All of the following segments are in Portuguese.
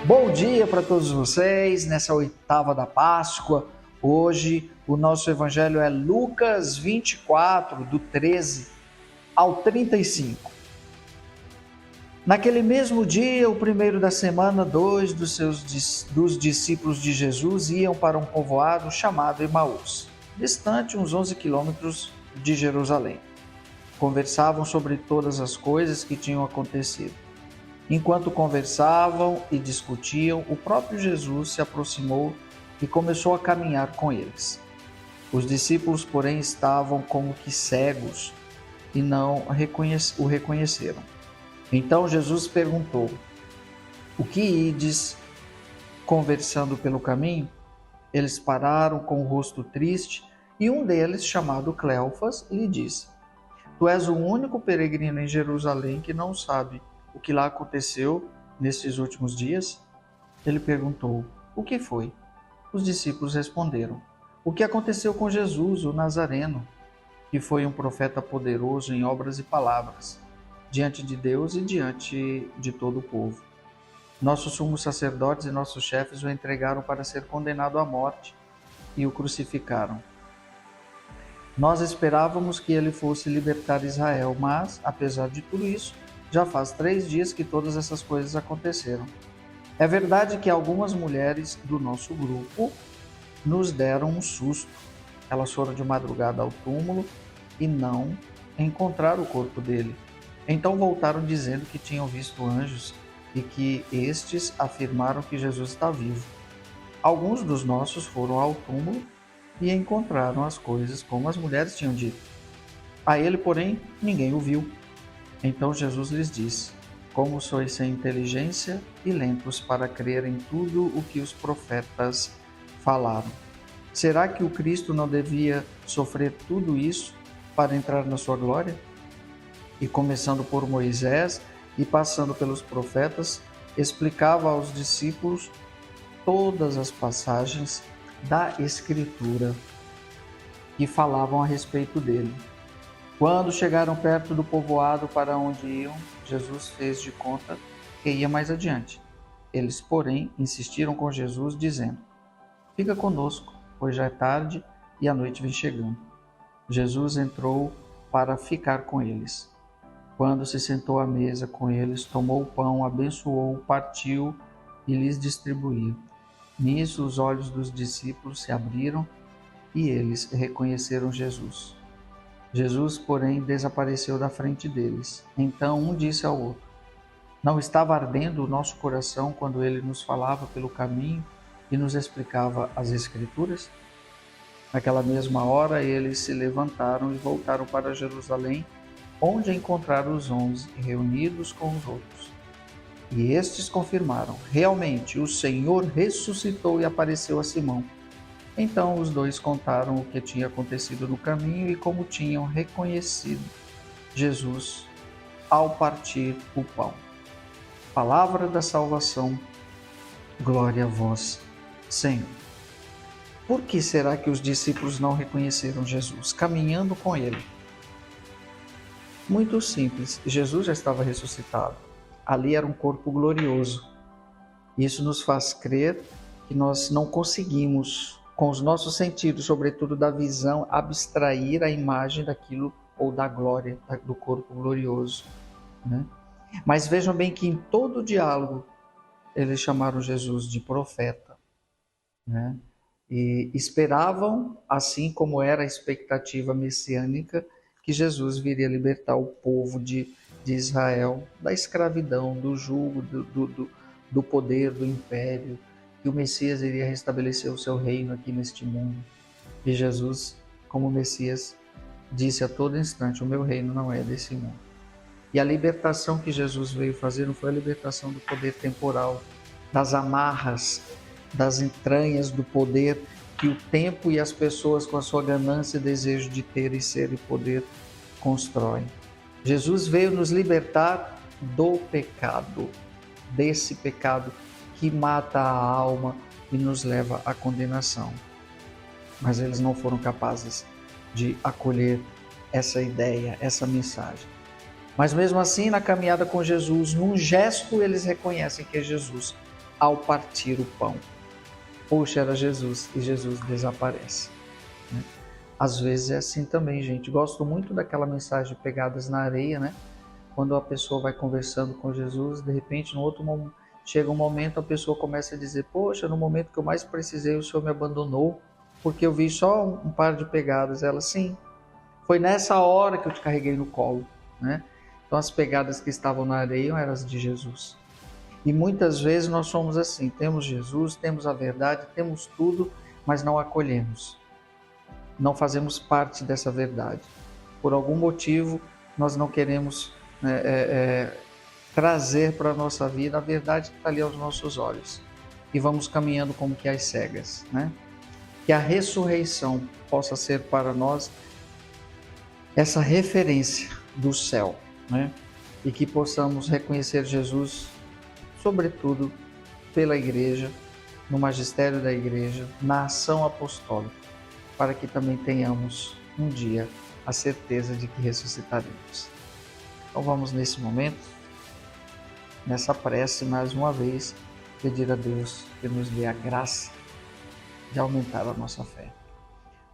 Bom dia para todos vocês, nessa oitava da Páscoa. Hoje o nosso evangelho é Lucas 24, do 13 ao 35. Naquele mesmo dia, o primeiro da semana, dois dos discípulos de Jesus iam para um povoado chamado Emaús, distante uns 11 quilômetros de Jerusalém. Conversavam sobre todas as coisas que tinham acontecido. Enquanto conversavam e discutiam, o próprio Jesus se aproximou e começou a caminhar com eles. Os discípulos, porém, estavam como que cegos e não o reconheceram. Então Jesus perguntou: "O que ides conversando pelo caminho?" Eles pararam com o rosto triste e um deles, chamado Cleofas, lhe disse: "Tu és o único peregrino em Jerusalém que não sabe o que lá aconteceu nesses últimos dias?" Ele perguntou: "O que foi?" Os discípulos responderam: "O que aconteceu com Jesus, o Nazareno, que foi um profeta poderoso em obras e palavras, diante de Deus e diante de todo o povo. Nossos sumos sacerdotes e nossos chefes o entregaram para ser condenado à morte e o crucificaram. Nós esperávamos que ele fosse libertar Israel, mas, apesar de tudo isso, já faz 3 dias que todas essas coisas aconteceram. É verdade que algumas mulheres do nosso grupo nos deram um susto. Elas foram de madrugada ao túmulo e não encontraram o corpo dele. Então voltaram dizendo que tinham visto anjos e que estes afirmaram que Jesus está vivo. Alguns dos nossos foram ao túmulo e encontraram as coisas como as mulheres tinham dito. A ele, porém, ninguém o viu." Então Jesus lhes disse: "Como sois sem inteligência e lentos para crer em tudo o que os profetas falaram. Será que o Cristo não devia sofrer tudo isso para entrar na sua glória?" E começando por Moisés e passando pelos profetas, explicava aos discípulos todas as passagens da Escritura que falavam a respeito dele. Quando chegaram perto do povoado para onde iam, Jesus fez de conta que ia mais adiante. Eles, porém, insistiram com Jesus, dizendo: "Fica conosco, pois já é tarde e a noite vem chegando." Jesus entrou para ficar com eles. Quando se sentou à mesa com eles, tomou o pão, abençoou, partiu e lhes distribuiu. Nisso os olhos dos discípulos se abriram e eles reconheceram Jesus. Jesus, porém, desapareceu da frente deles. Então um disse ao outro: "Não estava ardendo o nosso coração quando ele nos falava pelo caminho e nos explicava as Escrituras?" Naquela mesma hora eles se levantaram e voltaram para Jerusalém, onde encontraram os 11 reunidos com os outros. E estes confirmaram: "Realmente, o Senhor ressuscitou e apareceu a Simão." Então os dois contaram o que tinha acontecido no caminho e como tinham reconhecido Jesus ao partir o pão. Palavra da salvação, glória a vós, Senhor. Por que será que os discípulos não reconheceram Jesus caminhando com ele? Muito simples, Jesus já estava ressuscitado. Ali era um corpo glorioso. Isso nos faz crer que nós não conseguimos, com os nossos sentidos, sobretudo da visão, abstrair a imagem daquilo ou da glória do corpo glorioso, né? Mas vejam bem que em todo o diálogo eles chamaram Jesus de profeta, né? E esperavam, assim como era a expectativa messiânica, que Jesus viria libertar o povo de Israel da escravidão, do jugo, do poder, do império, que o Messias iria restabelecer o seu reino aqui neste mundo. E Jesus, como Messias, disse a todo instante: "O meu reino não é desse mundo." E a libertação que Jesus veio fazer não foi a libertação do poder temporal, das amarras, das entranhas do poder que o tempo e as pessoas, com a sua ganância e desejo de ter e ser e poder, constroem. Jesus veio nos libertar do pecado, desse pecado que mata a alma e nos leva à condenação. Mas eles não foram capazes de acolher essa ideia, essa mensagem. Mas mesmo assim, na caminhada com Jesus, num gesto, eles reconhecem que é Jesus. ao partir o pão. Poxa, era Jesus e Jesus desaparece. Né? Às vezes é assim também, gente. Gosto muito daquela mensagem Pegadas na Areia, né? Quando a pessoa vai conversando com Jesus, de repente, no outro momento, chega um momento, a pessoa começa a dizer: poxa, no momento que eu mais precisei, o Senhor me abandonou, porque eu vi só um par de pegadas. Ela, sim, foi nessa hora que eu te carreguei no colo, né? Então as pegadas que estavam na areia eram as de Jesus. E muitas vezes nós somos assim, temos Jesus, temos a verdade, temos tudo, mas não acolhemos. Não fazemos parte dessa verdade. Por algum motivo, nós não queremos trazer para a nossa vida a verdade que está ali aos nossos olhos. E vamos caminhando como que às cegas, né? Que a ressurreição possa ser para nós essa referência do céu, né? E que possamos reconhecer Jesus, sobretudo pela igreja, no magistério da igreja, na ação apostólica, para que também tenhamos um dia a certeza de que ressuscitaremos. Então vamos nesse momento, nessa prece, mais uma vez, pedir a Deus que nos dê a graça de aumentar a nossa fé.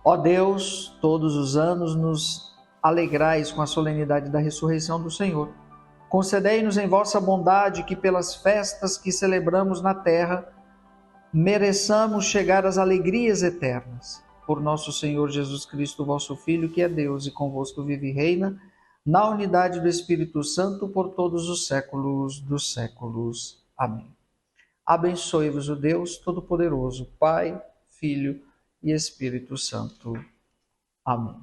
Ó Deus, todos os anos nos alegrais com a solenidade da ressurreição do Senhor. Concedei-nos em vossa bondade que pelas festas que celebramos na terra, mereçamos chegar às alegrias eternas. Por nosso Senhor Jesus Cristo, vosso Filho, que é Deus e convosco vive e reina, na unidade do Espírito Santo, por todos os séculos dos séculos. Amém. Abençoe-vos o Deus Todo-Poderoso, Pai, Filho e Espírito Santo. Amém.